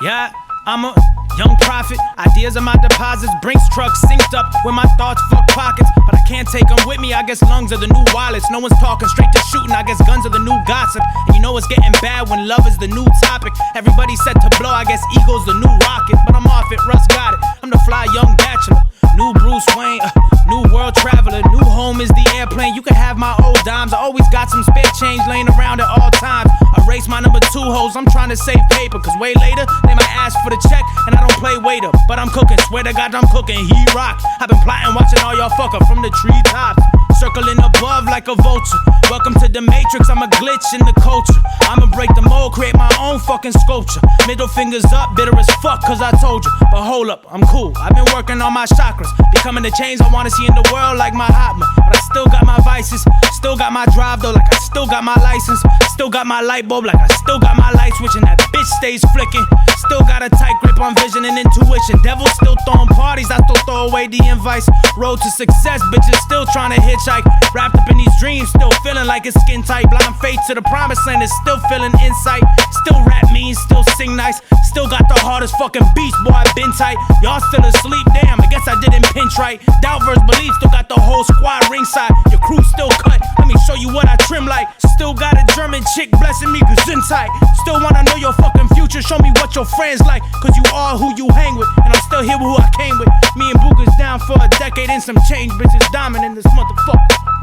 Yeah, I'm a young prophet. Ideas are my deposits. Brinks trucks synced up with my thoughts, fuck pockets. But I can't take them with me. I guess lungs are the new wallets. No one's talking, straight to shooting. I guess guns are the new gossip. And you know it's getting bad when love is the new topic. Everybody set to blow. I guess ego's the new rocket. But I'm off it, Russ got it. I'm the fly young bachelor. New Bruce Wayne, new world traveler. New home is the airplane. You can have my old dimes. I always got some spare change laying around at all times. I race my number 2 hoes. I'm trying to save paper. Cause way later, they might ask for the check. And I don't play waiter. But I'm cooking. Swear to God, I'm cooking. He rock. I've been plotting, watching all y'all fuck up from the treetops. Circling above like a vulture. Welcome to the Matrix. I'm a glitch in the culture. I'ma break the mold, create my own fucking sculpture. Middle fingers up, bitter as fuck, cause I told you. But hold up, I'm cool. I've been working on my chakras. Becoming the change I wanna see in the world like my Mahatma. But I still got my vices. Still got my drive though, like I still got my license. Still got my light bulb, like I still got my light switch. And that bitch stays flicking. Still got a tight grip on vision and intuition. Devils still throwing parties, I still throw away the invites. Road to success, bitches still trying to hitchhike. Wrapped up in these dreams, still feeling like it's skin tight. Blind faith to the promised land is still feeling insight. Still rap mean, still sing nice. Still got the hardest fucking beats, boy, I been tight. Y'all still asleep, damn, I guess I didn't pinch right. Doubt versus belief, still got the whole squad ringside. Your crew still cut, let me show you what I trim like. Still got a German chick blessing me, gesundheit. Still wanna know your fucking future, show me what your friends like. Cause you are who you hang with, and I'm still here with who I came with. Me and Booga's down for a decade and some change, bitches diamond in this motherfucker.